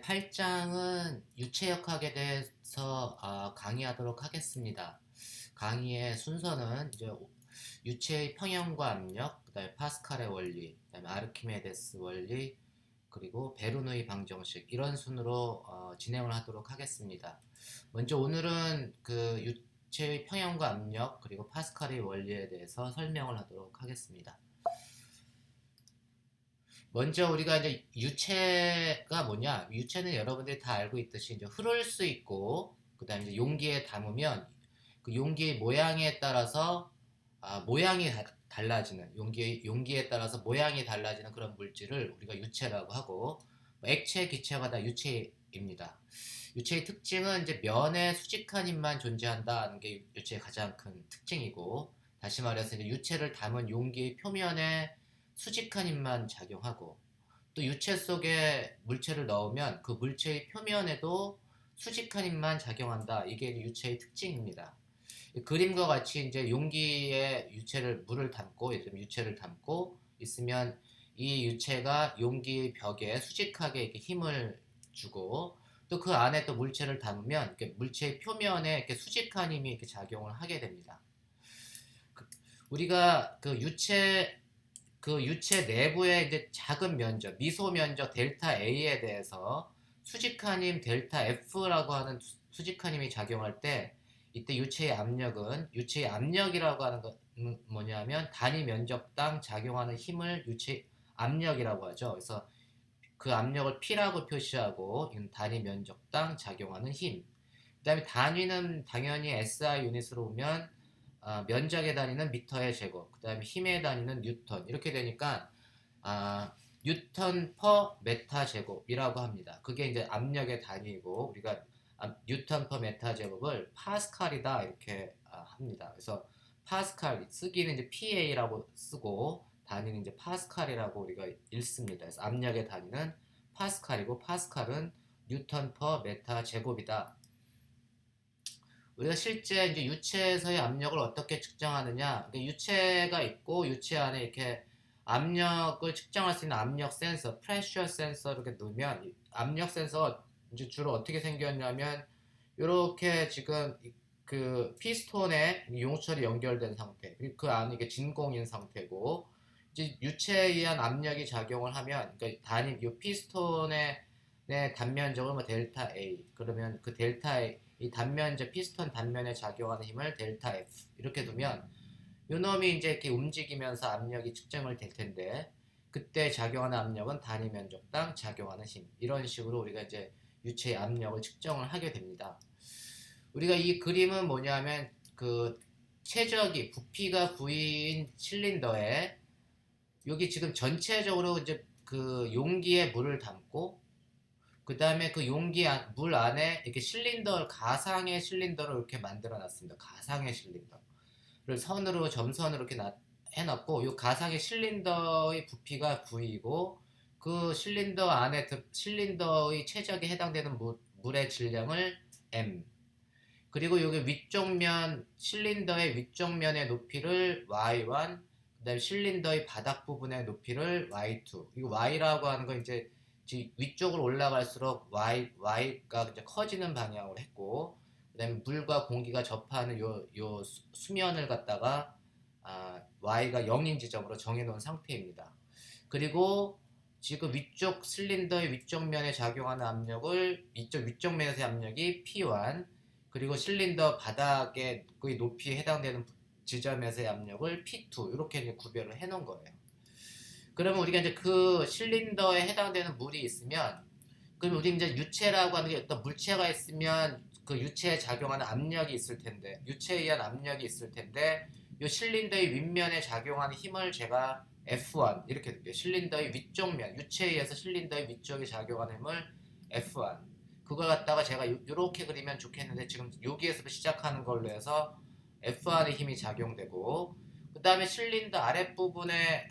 8장은 유체역학에 대해서 강의하도록 하겠습니다. 강의의 순서는 이제 유체의 평형과 압력, 그다음에 파스칼의 원리, 그다음에 아르키메데스 원리, 그리고 베르누이 방정식 이런 순으로 진행을 하도록 하겠습니다. 먼저 오늘은 그 유체의 평형과 압력 그리고 파스칼의 원리에 대해서 설명을 하도록 하겠습니다. 먼저 우리가 이제 유체가 뭐냐? 유체는 여러분들이 다 알고 있듯이 이제 흐를 수 있고, 그다음에 이제 용기에 담으면 그 용기의 모양에 따라서 모양이 달라지는 용기에 따라서 모양이 달라지는 그런 물질을 우리가 유체라고 하고, 뭐 액체, 기체가 다 유체입니다. 유체의 특징은 이제 면에 수직한 힘만 존재한다는 게 유체의 가장 큰 특징이고, 다시 말해서 이제 유체를 담은 용기의 표면에 수직한 힘만 작용하고, 또 유체 속에 물체를 넣으면 그 물체의 표면에도 수직한 힘만 작용한다. 이게 유체의 특징입니다. 그림과 같이 이제 용기에 물을 담고, 예를 들면 유체를 담고 있으면 이 유체가 용기 벽에 수직하게 이렇게 힘을 주고, 또 그 안에 또 물체를 담으면 이렇게 물체의 표면에 이렇게 수직한 힘이 이렇게 작용을 하게 됩니다. 우리가 그 유체 내부의 이제 작은 면적, 미소 면적 델타 A에 대해서 수직한 힘 델타 F라고 하는 수직한 힘이 작용할 때, 이때 유체의 압력이라고 하는 건 뭐냐면 단위 면적당 작용하는 힘을 유체 압력이라고 하죠. 그래서 그 압력을 P라고 표시하고, 이건 단위 면적당 작용하는 힘. 그 다음에 단위는 당연히 SI 유닛으로 보면 면적의 단위는 미터의 제곱, 그 다음에 힘의 단위는 뉴턴, 이렇게 되니까 뉴턴 퍼 메타 제곱이라고 합니다. 그게 이제 압력의 단위이고, 우리가 뉴턴 퍼 메타 제곱을 파스칼이다 이렇게 합니다. 그래서 파스칼 쓰기는 이제 PA라고 쓰고 단위는 이제 파스칼이라고 우리가 읽습니다. 그래서 압력의 단위는 파스칼이고, 파스칼은 뉴턴 퍼 메타 제곱이다. 우리가 실제 이제 유체에서의 압력을 어떻게 측정하느냐? 그러니까 유체가 있고 유체 안에 이렇게 압력을 측정할 수 있는 압력 센서, 프레셔 센서 이렇게 놓으면, 압력 센서 이제 주로 어떻게 생겼냐면 이렇게 지금 그 피스톤에 용처리 연결된 상태, 그리고 그 안에 이게 진공인 상태고, 이제 유체에 의한 압력이 작용을 하면, 그러니까 단위 이 피스톤의 단면적을 뭐 델타 A, 그러면 그 델타 A 이 단면적 피스톤 단면에 작용하는 힘을 델타 F 이렇게 두면, 요 놈이 이제 이렇게 움직이면서 압력이 측정을 될 텐데, 그때 작용하는 압력은 단위 면적당 작용하는 힘, 이런 식으로 우리가 이제 유체의 압력을 측정을 하게 됩니다. 우리가 이 그림은 뭐냐면 그 최적이 부피가 9인 실린더에, 여기 지금 전체적으로 이제 그 용기에 물을 담고, 그 다음에 그 물 안에 이렇게 가상의 실린더를 이렇게 만들어 놨습니다. 가상의 실린더를 점선으로 이렇게 해놨고, 이 가상의 실린더의 부피가 9이고, 그 실린더의 최적에 해당되는 물의 질량을 M, 그리고 여기 실린더의 위쪽 면의 높이를 Y1, 그 다음에 실린더의 바닥 부분의 높이를 Y2. 이거 Y라고 하는 건 이제 위쪽으로 올라갈수록 Y가 이제 커지는 방향으로 했고, 그 다음에 물과 공기가 접하는 요 수면을 갖다가 Y가 0인 지점으로 정해놓은 상태입니다. 그리고 지금 실린더의 위쪽 면에 작용하는 압력을, 위쪽 면에서의 압력이 P1, 그리고 실린더 바닥의 그 높이에 해당되는 지점에서의 압력을 P2, 이렇게 이제 구별을 해 놓은 거예요. 그러면 우리가 이제 그 실린더에 해당되는 물이 있으면, 그럼 우리 이제 유체라고 하는 게 어떤 물체가 있으면 그 유체에 작용하는 압력이 있을 텐데, 유체에 의한 압력이 있을 텐데, 이 실린더의 윗면에 작용하는 힘을 제가 F1 이렇게 드릴게요. 실린더의 위쪽 면, 유체에 의해서 실린더의 위쪽에 작용하는 힘을 F1. 그걸 갖다가 제가 이렇게 그리면 좋겠는데, 지금 여기에서 시작하는 걸로 해서 F1의 힘이 작용되고, 그 다음에 실린더 아랫부분에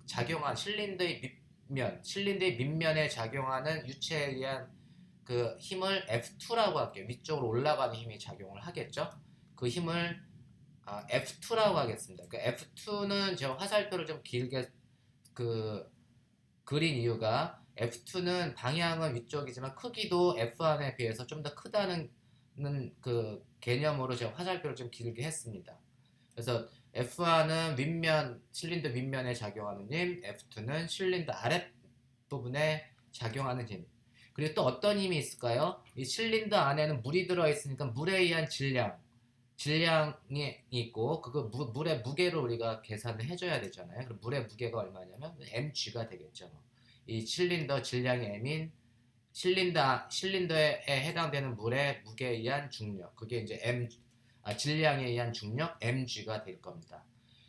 작용한 실린더의 밑면에 작용하는 유체에 의한 그 힘을 F2라고 할게요. 위쪽으로 올라가는 힘이 작용을 하겠죠. 그 힘을 F2라고 하겠습니다. 그 F2는 제가 화살표를 좀 길게 그린 이유가, F2는 방향은 위쪽이지만 크기도 F1에 비해서 좀 더 크다는 그 개념으로 제가 화살표를 좀 길게 했습니다. 그래서 F1은 윗면, 실린더 윗면에 작용하는 힘, F2는 실린더 아랫부분에 작용하는 힘. 그리고 또 어떤 힘이 있을까요? 이 실린더 안에는 물이 들어있으니까 물에 의한 질량이 있고, 그거 물의 무게를 우리가 계산을 해줘야 되잖아요. 그럼 물의 무게가 얼마냐면 mg가 되겠죠. 이 실린더 질량이 m인 실린더에 해당되는 물의 무게에 의한 중력, 그게 이제 질량에 의한 중력 mg가 될 겁니다.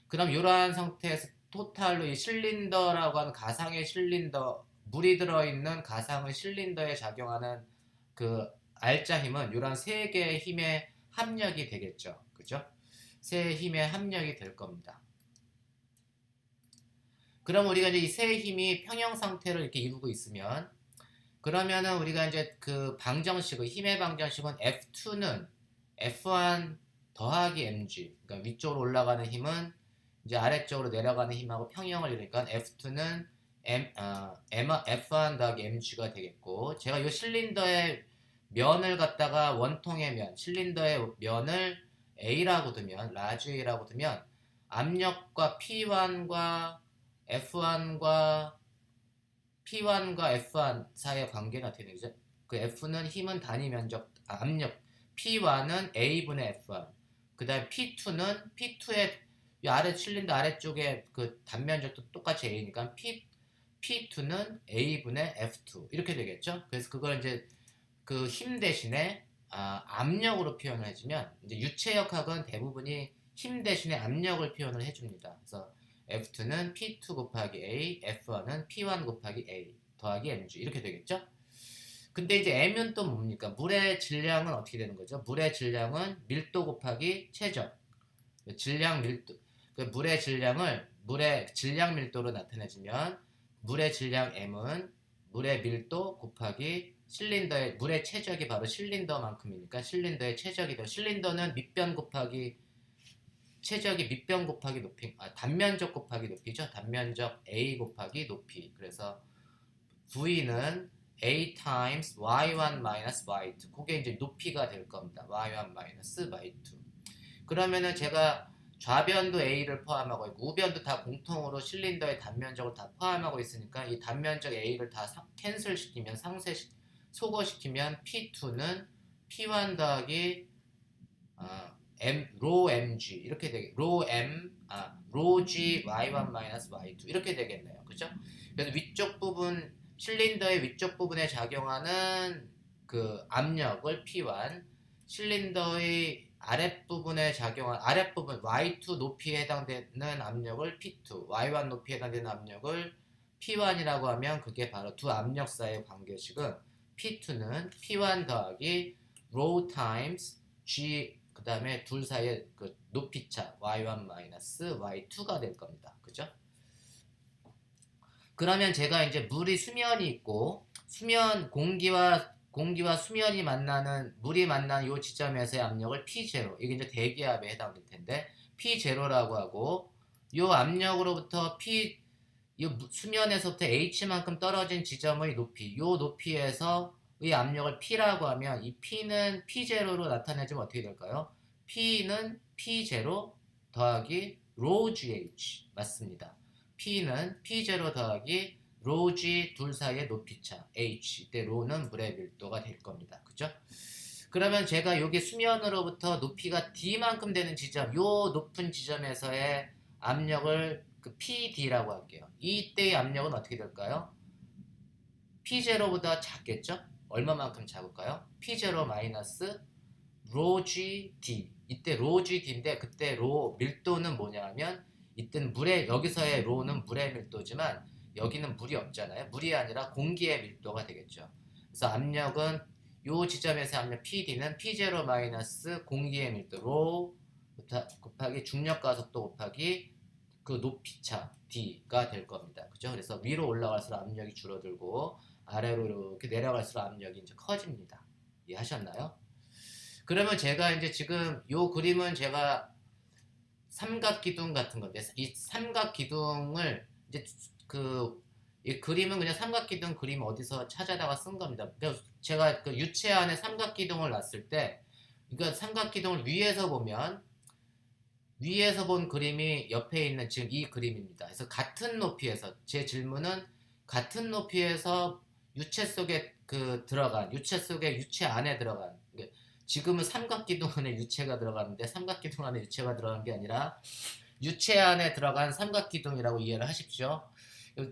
그럼 이러한 상태에서 토탈로 이 실린더라고 하는 가상의 실린더, 물이 들어있는 가상의 실린더에 작용하는 그 알짜 힘은 이러한 세 개의 힘의 합력이 되겠죠. 그죠? 세 힘의 합력이 될 겁니다. 그럼 우리가 이제 이 세 힘이 평형 상태를 이렇게 이루고 있으면, 그러면은 우리가 이제 그 방정식의 힘의 방정식은 F2는 F1 더하기 mg, 그러니까 위쪽으로 올라가는 힘은 이제 아래쪽으로 내려가는 힘하고 평형을 이루니까 F2는 F1 더하기 mg가 되겠고, 제가 이 실린더의 면을 갖다가 원통의 면, 실린더의 면을 A라고 두면, 라지 A라고 두면 압력과 P1과 F1과 F1 사이의 관계는 어떻게 되죠? 그 F는 힘은 단위 면적, 압력, P1은 A분의 F1, 그 다음 P2의 아래 실린더 아래쪽에 그 단면적도 똑같이 A니까 P2는 A분의 F2 이렇게 되겠죠? 그래서 그걸 이제 그 힘 대신에 압력으로 표현을 해주면, 이제 유체역학은 대부분이 힘 대신에 압력을 표현을 해줍니다. 그래서 F2는 P2 곱하기 A, F1은 P1 곱하기 A 더하기 mg 이렇게 되겠죠? 근데 이제 M은 또 뭡니까? 물의 질량은 어떻게 되는 거죠? 물의 질량은 밀도 곱하기 최적. 질량 밀도, 그 물의 질량 밀도로 나타내주면, 물의 질량 M은 물의 밀도 곱하기 실린더의 물의 최적이 바로 실린더만큼이니까 실린더의 최적이 되고, 실린더는 최적이 밑변 곱하기 높이, 단면적 곱하기 높이죠. 단면적 A 곱하기 높이. 그래서 V는 A times Y1 minus Y2. 그게 이제 높이가 될 겁니다. Y1 minus Y2. 그러면은 제가 좌변도 A를 포함하고 있고 우변도 다 공통으로 실린더의 단면적을 다 포함하고 있으니까 이 단면적 A를 다 캔슬시키면, 소거시키면 P2는 P1 더하기 로 mg 이렇게 되게 로 g y1 마이너스 y2 이렇게 되겠네요. 그죠? 그래서 위쪽 부분, 실린더의 위쪽 부분에 작용하는 그 압력을 P1, 실린더의 아랫부분에 작용한 아랫부분 y2 높이에 해당되는 압력을 P2, y1 높이에 해당되는 압력을 P1이라고 하면, 그게 바로 두 압력 사이의 관계식은 P2는 P1 더하기 로 타임스 g, 그 다음에 둘 사이의 그 높이차 y1 마이너스 y2가 될 겁니다. 그죠? 그러면 제가 이제 물이 수면이 있고, 공기와 수면이 만나는, 물이 만나는 이 지점에서의 압력을 P0, 이게 이제 대기압에 해당될 텐데 P0라고 하고, 이 압력으로부터 이 수면에서부터 H만큼 떨어진 지점의 높이, 이 높이에서 이 압력을 P라고 하면, 이 P는 P0로 나타내주면 어떻게 될까요? P는 P0 더하기 rho GH 맞습니다. P는 P0 더하기 rho G 둘 사이의 높이차 H, 이때 rho는 물의 밀도가 될 겁니다. 그죠? 그러면 제가 여기 수면으로부터 높이가 D만큼 되는 지점, 요 높은 지점에서의 압력을 그 PD라고 할게요. 이때의 압력은 어떻게 될까요? P0보다 작겠죠? 얼마만큼 작을까요? P0 마이너스 rho g D. 이때 rho g D인데, 그때 밀도는 뭐냐면, 이때는 여기서의 rho는 물의 밀도지만 여기는 물이 없잖아요. 물이 아니라 공기의 밀도가 되겠죠. 그래서 압력은 요 지점에서 압력 PD는 P0 마이너스 공기의 밀도 rho 곱하기 중력 가속도 곱하기 그 높이차 D가 될 겁니다. 그죠? 그래서 위로 올라갈수록 압력이 줄어들고 아래로 이렇게 내려갈수록 압력이 이제 커집니다. 이해하셨나요? 그러면 제가 이제 지금 요 그림은 제가 삼각기둥 같은 건데, 이 삼각기둥을 이제 그 이 그림은 그냥 삼각기둥 그림 어디서 찾아다가 쓴 겁니다. 그래서 제가 그 유체 안에 삼각기둥을 놨을 때, 그러니까 삼각기둥을 위에서 본 그림이 옆에 있는 지금 이 그림입니다. 그래서 같은 높이에서 제 질문은 같은 높이에서 유체 속에 유체 속에 유체 안에 들어간 지금은 삼각기둥 안에 유체가 들어가는데 삼각기둥 안에 유체가 들어간 게 아니라 유체 안에 들어간 삼각기둥이라고 이해를 하십시오.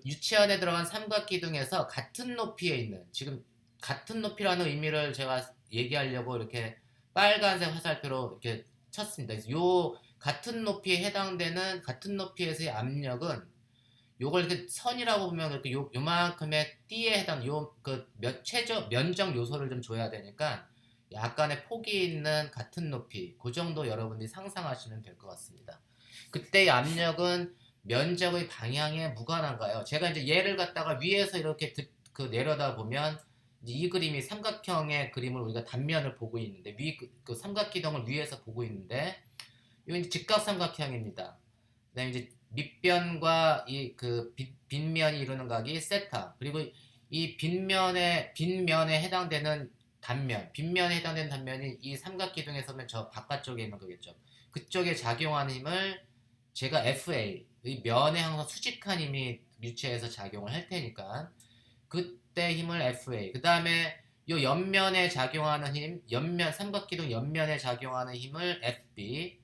유체 안에 들어간 삼각기둥에서 같은 높이에 있는 지금 같은 높이라는 의미를 제가 얘기하려고 이렇게 빨간색 화살표로 이렇게 쳤습니다. 그래서 요 같은 높이에 해당되는 같은 높이에서의 압력은 요걸 이렇게 선이라고 보면 이렇게 요만큼의 띠에 해당 최저 면적 요소를 좀 줘야 되니까 약간의 폭이 있는 같은 높이 그 정도 여러분들이 상상하시면 될 것 같습니다. 그때의 압력은 면적의 방향에 무관한가요? 제가 이제 얘를 갖다가 위에서 이렇게 내려다 보면 이 그림이 삼각형의 그림을 우리가 단면을 보고 있는데 그 삼각기둥을 위에서 보고 있는데 이건 직각삼각형입니다. 그다음에 이제 밑변과 이 빗면이 이루는 각이 세타. 그리고 이 빗면에 해당되는 빗면에 해당되는 단면이 이 삼각기둥에서는 저 바깥쪽에 있는 거겠죠. 그쪽에 작용하는 힘을 제가 FA, 이 면에 항상 수직한 힘이 유체에서 작용을 할 테니까 그때 힘을 FA. 그 다음에 요 옆면에 작용하는 힘, 삼각기둥 옆면에 작용하는 힘을 FB.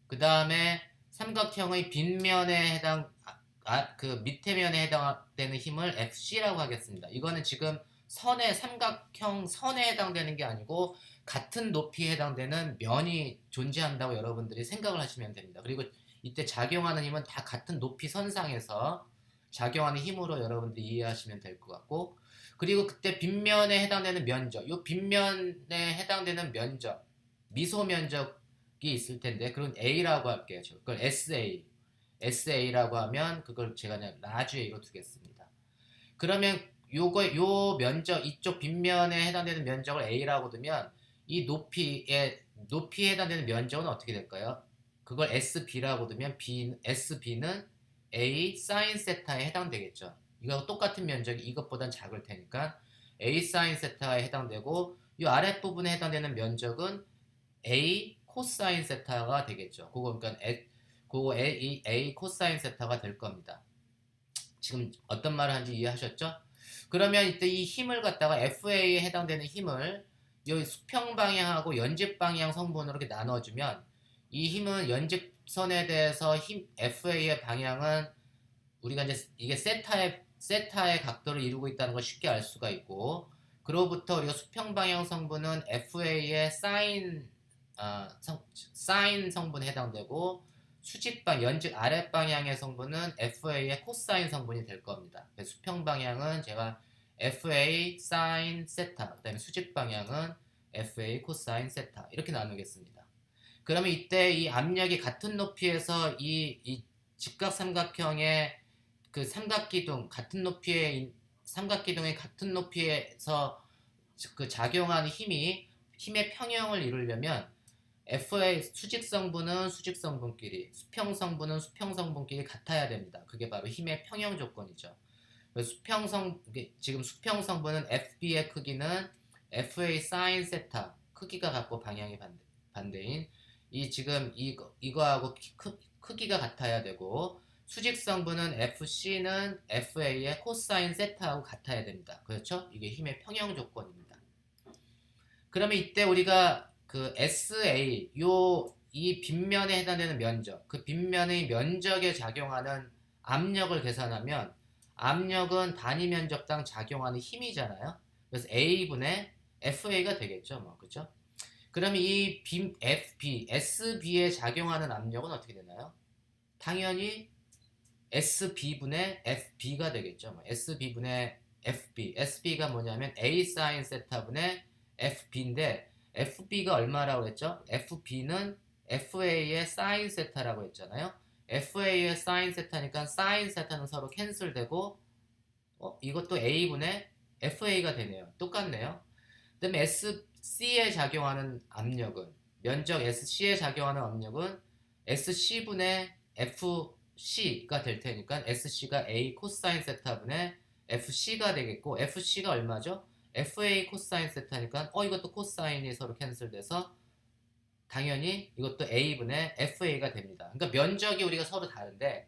그 다음에 삼각형의 빗면에 그 밑에 면에 해당되는 힘을 FC라고 하겠습니다. 이거는 지금 삼각형 선에 해당되는 게 아니고 같은 높이에 해당되는 면이 존재한다고 여러분들이 생각을 하시면 됩니다. 그리고 이때 작용하는 힘은 다 같은 높이 선상에서 작용하는 힘으로 여러분들이 이해하시면 될 것 같고, 그리고 그때 빗면에 해당되는 면적, 이 빗면에 해당되는 면적, 미소 면적이 있을 텐데 그건 A라고 할게요. 그걸 SA라고 하면 그걸 제가 그냥 라주 A로 두겠습니다. 그러면 요 면적, 이쪽 빗면에 해당되는 면적을 A라고 두면 이 높이에 해당되는 면적은 어떻게 될까요? 그걸 SB라고 두면 SB는 A 사인 세타에 해당되겠죠. 이거 똑같은 면적이 이것보단 작을 테니까 A 사인 세타에 해당되고 이 아랫부분에 해당되는 면적은 A 코사인 세타가 되겠죠. 그거 A 코사인 세타가 될 겁니다. 지금 어떤 말을 하는지 이해하셨죠? 그러면 이때 이 힘을 갖다가 FA에 해당되는 힘을 이 수평 방향하고 연집 방향 성분으로 이렇게 나눠주면 이 힘은 연집선에 대해서 FA의 방향은 우리가 이제 이게 세타의 각도를 이루고 있다는 걸 쉽게 알 수가 있고, 그로부터 우리가 수평 방향 성분은 FA의 사인 성분에 해당되고 연직 아랫 방향의 성분은 FA의 코사인 성분이 될 겁니다. 수평 방향은 제가 FA 사인 세타, 그다음에 수직 방향은 FA 코사인 세타 이렇게 나누겠습니다. 그러면 이때 이 압력이 같은 높이에서 이 직각삼각형의 그 삼각기둥의 같은 높이에서 그 작용하는 힘의 평형을 이루려면 FA 수직성분은 수직성분끼리, 수평성분은 수평성분끼리 같아야 됩니다. 그게 바로 힘의 평형 조건이죠. 지금 수평성분은 FB의 크기는 FA 사인 세타 크기가 같고 방향이 반대인 지금 이거하고 크기가 같아야 되고, 수직성분은 FC는 FA의 코사인 세타하고 같아야 됩니다. 그렇죠? 이게 힘의 평형 조건입니다. 그러면 이때 우리가 그 SA 이 빗면에 해당되는 면적, 그 빗면의 면적에 작용하는 압력을 계산하면 압력은 단위 면적당 작용하는 힘이잖아요. 그래서 A분의 FA가 되겠죠, 뭐 그렇죠? 그러면 이 SB에 작용하는 압력은 어떻게 되나요? 당연히 SB분의 FB가 되겠죠. 뭐 SB분의 FB. SB가 뭐냐면 A 사인 세타분의 FB인데 FB가 얼마라고 했죠? FB는 FA의 사인 세타라고 했잖아요. FA의 사인 세타니까 사인 세타는 서로 캔슬되고 이것도 A분의 FA가 되네요. 똑같네요. 그 다음에 SC에 작용하는 압력은 면적 SC에 작용하는 압력은 SC분의 FC가 될 테니까 SC가 A 코사인 세타분의 FC가 되겠고 FC가 얼마죠? FA 코사인 세타니까 이것도 코사인이 서로 캔슬돼서 당연히 이것도 A분의 FA가 됩니다. 그러니까 면적이 우리가 서로 다른데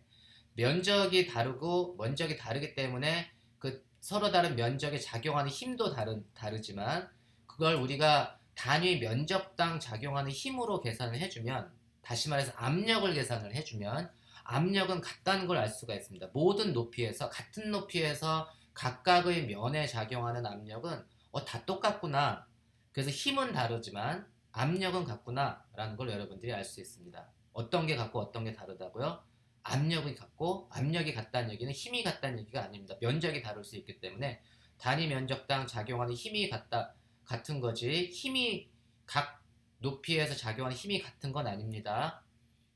면적이 다르고 면적이 다르기 때문에 그 서로 다른 면적에 작용하는 힘도 다르지만 그걸 우리가 단위 면적당 작용하는 힘으로 계산을 해주면 다시 말해서 압력을 계산을 해주면 압력은 같다는 걸 알 수가 있습니다. 모든 높이에서 같은 높이에서 각각의 면에 작용하는 압력은 다 똑같구나. 그래서 힘은 다르지만 압력은 같구나 라는 걸 여러분들이 알 수 있습니다. 어떤 게 같고 어떤 게 다르다고요? 압력이 같고 압력이 같다는 얘기는 힘이 같다는 얘기가 아닙니다. 면적이 다를 수 있기 때문에 단위 면적당 작용하는 힘이 같은 거지 힘이 각 높이에서 작용하는 힘이 같은 건 아닙니다.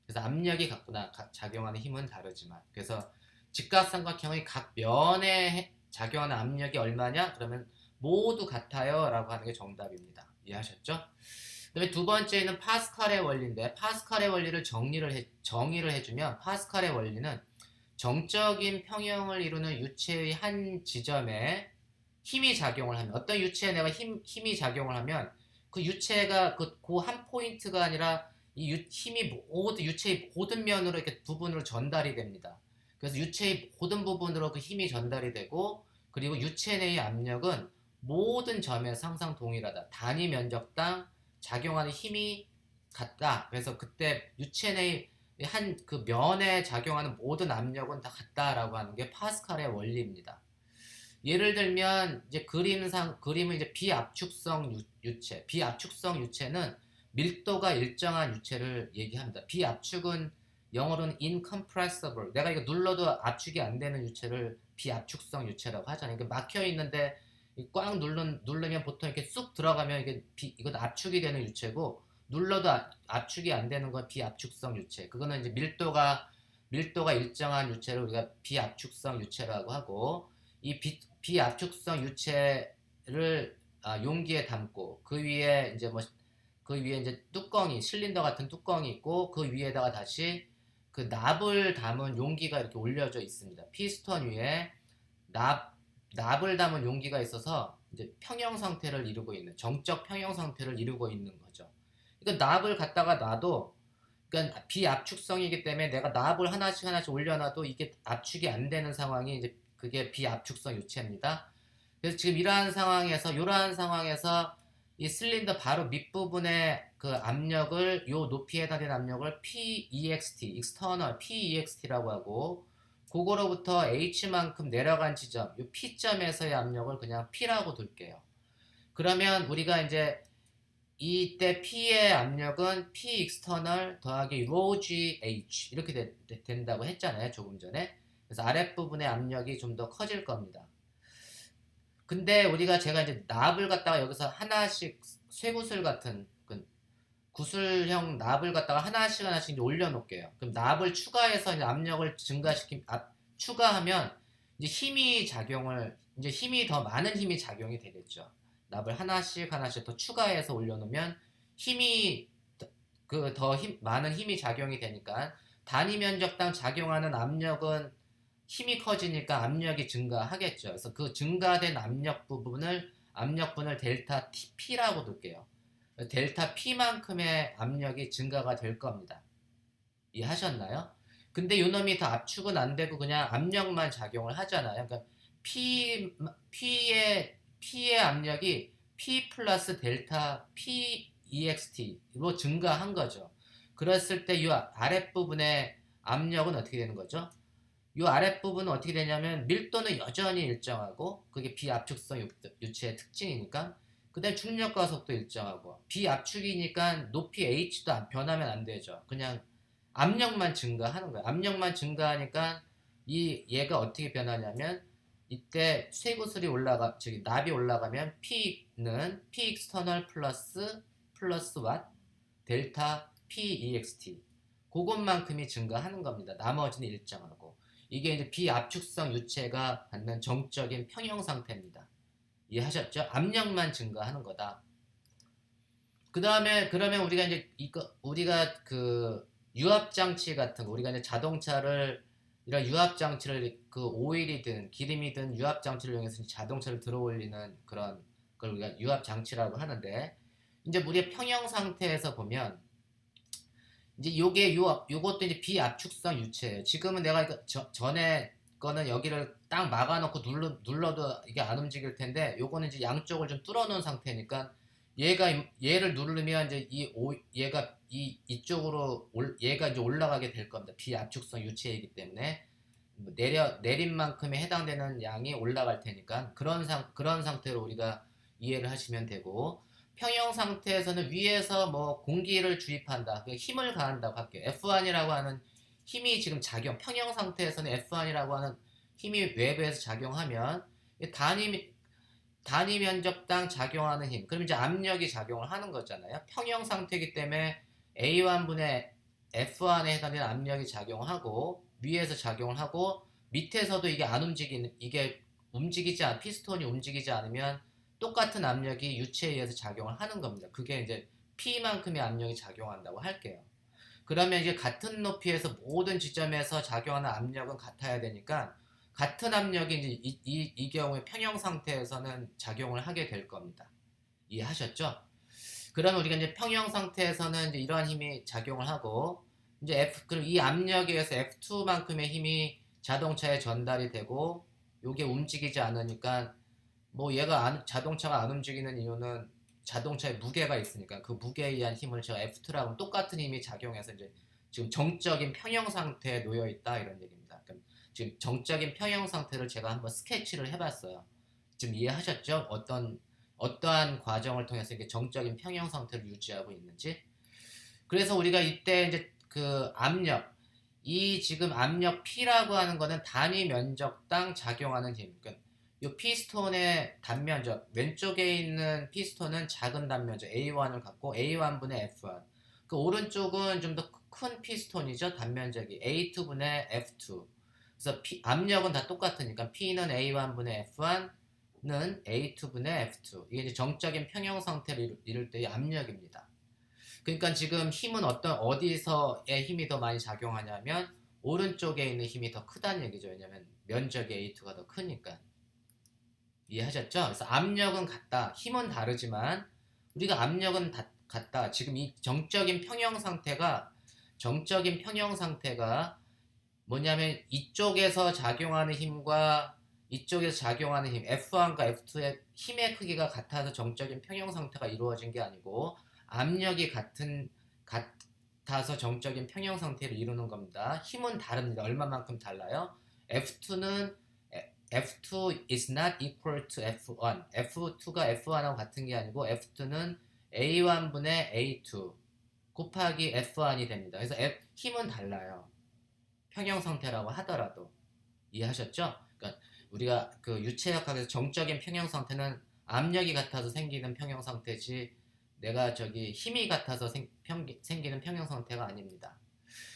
그래서 압력이 같구나 작용하는 힘은 다르지만 그래서 직각삼각형의 각 면에 작용하는 압력이 얼마냐? 그러면 모두 같아요 라고 하는 게 정답입니다. 이해하셨죠? 그 다음에 두 번째는 파스칼의 원리인데 파스칼의 원리를 정의를 해주면 파스칼의 원리는 정적인 평형을 이루는 유체의 한 지점에 힘이 작용을 하면 어떤 유체에 내가 힘이 작용을 하면 그 유체가 그 한 포인트가 아니라 힘이 유체의 모든 면으로 이렇게 부분으로 전달이 됩니다. 그래서 유체의 모든 부분으로 그 힘이 전달이 되고 그리고 유체 내의 압력은 모든 점에서 항상 동일하다. 단위 면적당 작용하는 힘이 같다. 그래서 그때 유체 내의 한 그 면에 작용하는 모든 압력은 다 같다라고 하는 게 파스칼의 원리입니다. 예를 들면 이제 그림은 이제 비압축성 유체. 비압축성 유체는 밀도가 일정한 유체를 얘기합니다. 비압축은 영어로는 incompressible. 내가 이거 눌러도 압축이 안 되는 유체를 비압축성 유체라고 하잖아요. 그러니까 막혀 있는데 꽉 누르면 보통 이렇게 쑥 들어가면 이건 압축이 되는 유체고 눌러도 압축이 안 되는 건 비압축성 유체. 그거는 이제 밀도가 일정한 유체를 우리가 비압축성 유체라고 하고 이 비압축성 유체를 용기에 담고 그 위에 이제 뚜껑이 실린더 같은 뚜껑이 있고 그 위에다가 다시 그 납을 담은 용기가 이렇게 올려져 있습니다. 피스톤 위에 납을 담은 용기가 있어서 이제 평형 상태를 이루고 있는 정적 평형 상태를 이루고 있는 거죠. 그러니까 납을 갖다가 놔도 그러니까 비압축성이기 때문에 내가 납을 하나씩 올려놔도 이게 압축이 안 되는 상황이 이제 그게 비압축성 유체입니다. 그래서 지금 이러한 상황에서 이 실린더 바로 밑부분의 그 압력을 요 높이에 해당되는 압력을 PEXT, external PEXT라고 하고 그거로부터 H만큼 내려간 지점, 요 P점에서의 압력을 그냥 P라고 둘게요. 그러면 우리가 이제 이때 P의 압력은 P external 더하기 rho GH 이렇게 된다고 했잖아요. 조금 전에. 그래서 아랫부분의 압력이 좀 더 커질 겁니다. 근데 제가 이제 납을 갖다가 여기서 하나씩 쇠구슬 같은 구슬형 납을 갖다가 하나씩 이제 올려놓을게요. 그럼 납을 추가해서 이제 압력을 추가하면 이제 힘이 더 많은 힘이 작용이 되겠죠. 납을 하나씩 더 추가해서 올려놓으면 더 많은 힘이 작용이 되니까 단위 면적당 작용하는 압력은 힘이 커지니까 압력이 증가하겠죠. 그래서 그 증가된 압력분을 델타 P라고 둘게요. 델타 P만큼의 압력이 증가가 될 겁니다. 이해하셨나요? 근데 요놈이 더 압축은 안 되고 그냥 압력만 작용을 하잖아요. 그러니까 P의 압력이 P 플러스 델타 PEXT로 증가한 거죠. 그랬을 때 이 아랫부분의 압력은 어떻게 되는 거죠? 이 아랫부분은 어떻게 되냐면 밀도는 여전히 일정하고 그게 비압축성 유체의 특징이니까 그 다음에 중력과 속도 일정하고 비압축이니까 높이 H도 변하면 안 되죠. 그냥 압력만 증가하는 거예요. 압력만 증가하니까 얘가 어떻게 변하냐면 이때 쇠구슬이 납이 올라가면 P는 P external 플러스 what? 델타 PEXT 그것만큼이 증가하는 겁니다. 나머지는 일정하고 이게 이제 비압축성 유체가 갖는 정적인 평형 상태입니다. 이해하셨죠? 압력만 증가하는 거다. 그 다음에 그러면 우리가 그 유압 장치 같은 거 우리가 이제 자동차를 이런 유압 장치를 그 오일이든 기름이든 유압 장치를 이용해서 자동차를 들어 올리는 그런 걸 우리가 유압 장치라고 하는데 이제 우리의 평형 상태에서 보면 이제 요것도 이제 비압축성 유체예요. 지금은 내가 전에 거는 여기를 딱 막아놓고 눌러도 이게 안 움직일 텐데 요거는 이제 양쪽을 좀 뚫어놓은 상태니까 얘를 누르면 이제 얘가 이쪽으로 얘가 이제 올라가게 될 겁니다. 비압축성 유체이기 때문에 뭐 내린 만큼에 해당되는 양이 올라갈 테니까 그런 상태로 우리가 이해를 하시면 되고 평형 상태에서는 위에서 뭐 공기를 주입한다. 힘을 가한다고 할게요. F1이라고 하는 힘이 지금 평형 상태에서는 F1이라고 하는 힘이 외부에서 작용하면 단위 면적당 작용하는 힘. 그럼 이제 압력이 작용을 하는 거잖아요. 평형 상태이기 때문에 A1분의 F1에 해당되는 압력이 작용하고 위에서 작용을 하고 밑에서도 이게 피스톤이 움직이지 않으면 똑같은 압력이 유체에 의해서 작용을 하는 겁니다. 그게 이제 P만큼의 압력이 작용한다고 할게요. 그러면 이제 같은 높이에서 모든 지점에서 작용하는 압력은 같아야 되니까 같은 압력이 이제 이 경우에 평형 상태에서는 작용을 하게 될 겁니다. 이해하셨죠? 그러면 우리가 이제 평형 상태에서는 이제 이러한 힘이 작용을 하고 이제 그럼 이 압력에 의해서 F2만큼의 힘이 자동차에 전달이 되고 이게 움직이지 않으니까 뭐 자동차가 안 움직이는 이유는 자동차에 무게가 있으니까 그 무게에 의한 힘을 제가 F2라고 똑같은 힘이 작용해서 이제 지금 정적인 평형 상태에 놓여 있다 이런 얘기입니다. 그러니까 지금 정적인 평형 상태를 제가 한번 스케치를 해봤어요. 지금 이해하셨죠? 어떠한 과정을 통해서 이게 정적인 평형 상태를 유지하고 있는지. 그래서 우리가 이때 이제 그 지금 압력 P라고 하는 거는 단위 면적당 작용하는 힘. 그러니까 이 피스톤의 단면적, 왼쪽에 있는 피스톤은 작은 단면적 A1을 갖고 A1분의 F1. 그 오른쪽은 좀 더 큰 피스톤이죠. 단면적이 A2분의 F2. 그래서 압력은 다 똑같으니까 P는 A1분의 F1는 A2분의 F2. 이게 이제 정적인 평형 상태를 이룰 때의 압력입니다. 그러니까 지금 힘은 어디서의 힘이 더 많이 작용하냐면 오른쪽에 있는 힘이 더 크다는 얘기죠. 왜냐면 면적이 A2가 더 크니까. 이해하셨죠? 그래서 압력은 같다. 힘은 다르지만 우리가 압력은 같다. 지금 이 정적인 평형 상태가 뭐냐면 이쪽에서 작용하는 힘과 이쪽에서 작용하는 힘 F1과 F2의 힘의 크기가 같아서 정적인 평형 상태가 이루어진 게 아니고 압력이 같아서 정적인 평형 상태를 이루는 겁니다. 힘은 다릅니다. 얼마만큼 달라요? F2 is not equal to F1. F2가 F1하고 같은 게 아니고 F2는 A1분의 A2 곱하기 F1이 됩니다. 그래서 힘은 달라요. 평형 상태라고 하더라도. 이해하셨죠? 그러니까 우리가 그 유체역학에서 정적인 평형 상태는 압력이 같아서 생기는 평형 상태지 내가 힘이 같아서 생기는 평형 상태가 아닙니다.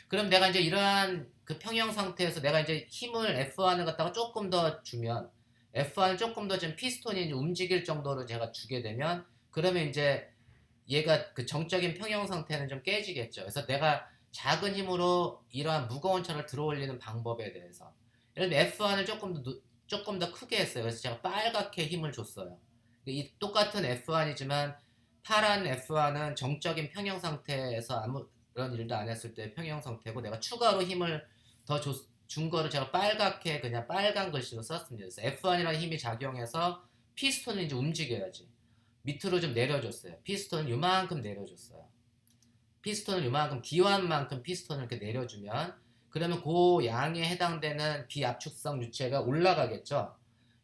그럼 내가 이제 이러한 그 평형 상태에서 내가 이제 힘을 F1을 갖다가 조금 더 주면 F1을 조금 더 좀 피스톤이 움직일 정도로 제가 주게 되면 그러면 이제 얘가 그 정적인 평형 상태는 좀 깨지겠죠. 그래서 내가 작은 힘으로 이러한 무거운 차를 들어 올리는 방법에 대해서 예를 들면 F1을 조금 더 크게 했어요. 그래서 제가 빨갛게 힘을 줬어요. 이 똑같은 F1이지만 파란 F1은 정적인 평형 상태에서 아무런 일도 안 했을 때 평형 상태고 내가 추가로 힘을 더 준 거를 제가 빨갛게 그냥 빨간 글씨로 썼습니다. 그래서 F1이라는 힘이 작용해서 피스톤을 이제 움직여야지. 밑으로 좀 내려줬어요. 피스톤을 요만큼 내려줬어요. 피스톤을 요만큼 기완만큼 피스톤을 이렇게 내려주면 그러면 그 양에 해당되는 비압축성 유체가 올라가겠죠.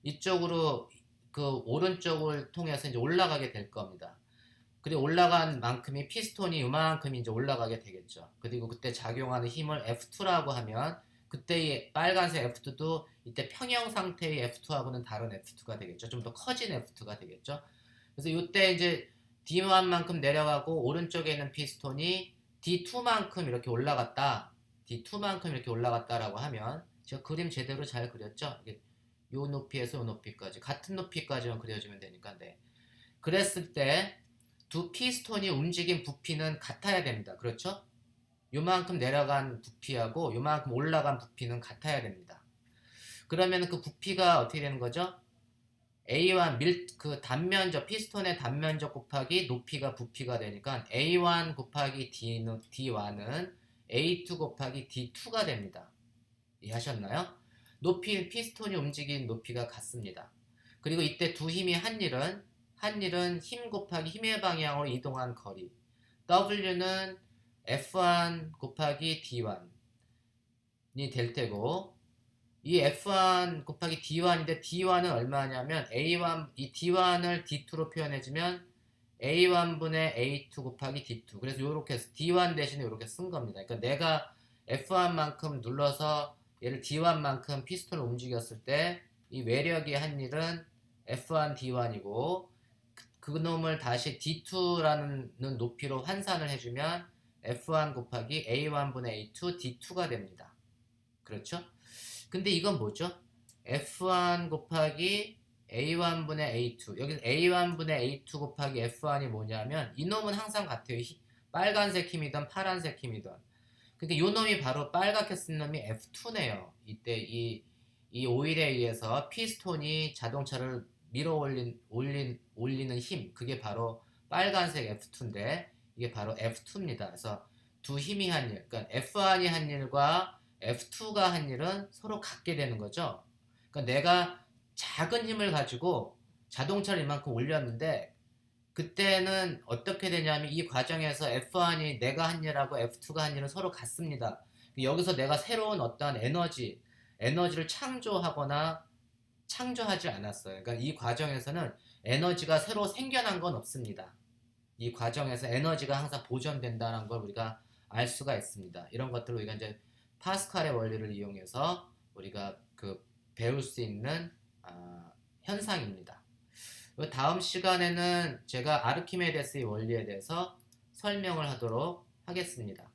이쪽으로 그 오른쪽을 통해서 이제 올라가게 될 겁니다. 그리고 올라간 만큼이 피스톤이 요만큼이 이제 올라가게 되겠죠. 그리고 그때 작용하는 힘을 F2라고 하면 그때의 빨간색 F2도 이때 평형 상태의 F2하고는 다른 F2가 되겠죠. 좀 더 커진 F2가 되겠죠. 그래서 이때 이제 D1만큼 내려가고 오른쪽에 있는 피스톤이 D2만큼 이렇게 올라갔다. D2만큼 이렇게 올라갔다라고 하면 제가 그림 제대로 잘 그렸죠? 요 높이에서 요 높이까지 같은 높이까지만 그려주면 되니까 네. 그랬을 때 두 피스톤이 움직인 부피는 같아야 됩니다. 그렇죠? 요만큼 내려간 부피하고 요만큼 올라간 부피는 같아야 됩니다. 그러면 그 부피가 어떻게 되는 거죠? A1 그 단면적 피스톤의 단면적 곱하기 높이가 부피가 되니까 A1 곱하기 D1은 A2 곱하기 D2가 됩니다. 이해하셨나요? 높이 피스톤이 움직인 높이가 같습니다. 그리고 이때 두 힘이 한 일은 힘 곱하기 힘의 방향으로 이동한 거리. W는 F1 곱하기 D1이 될 테고 이 F1 곱하기 D1인데 D1은 얼마냐면 A1 이 D1을 D2로 표현해주면 A1분의 A2 곱하기 D2. 그래서 이렇게 D1 대신에 이렇게 쓴 겁니다. 그러니까 내가 F1만큼 눌러서 얘를 D1만큼 피스톤을 움직였을 때 이 외력이 한 일은 F1 D1이고 그 놈을 다시 D2라는 높이로 환산을 해주면 F1 곱하기 A1분의 A2 D2가 됩니다. 그렇죠? 근데 이건 뭐죠? F1 곱하기 A1분의 A2. 여기서 A1분의 A2 곱하기 F1이 뭐냐면 이놈은 항상 같아요. 빨간색 힘이든 파란색 힘이든. 그러니까 이 놈이 바로 빨갛게 쓴 놈이 F2네요. 이때 이 오일에 의해서 피스톤이 자동차를 밀어 올리는 힘. 그게 바로 빨간색 F2인데 이게 바로 F2입니다. 그래서 두 힘이 한 일. 그러니까 F1이 한 일과 F2가 한 일은 서로 같게 되는 거죠. 그러니까 내가 작은 힘을 가지고 자동차를 이만큼 올렸는데 그때는 어떻게 되냐면 이 과정에서 F1이 내가 한 일하고 F2가 한 일은 서로 같습니다. 여기서 내가 새로운 어떠한 에너지를 창조하지 않았어요. 그러니까 이 과정에서는 에너지가 새로 생겨난 건 없습니다. 이 과정에서 에너지가 항상 보존된다는 걸 우리가 알 수가 있습니다. 이런 것들을 우리가 이제 파스칼의 원리를 이용해서 우리가 배울 수 있는 현상입니다. 다음 시간에는 제가 아르키메데스의 원리에 대해서 설명을 하도록 하겠습니다.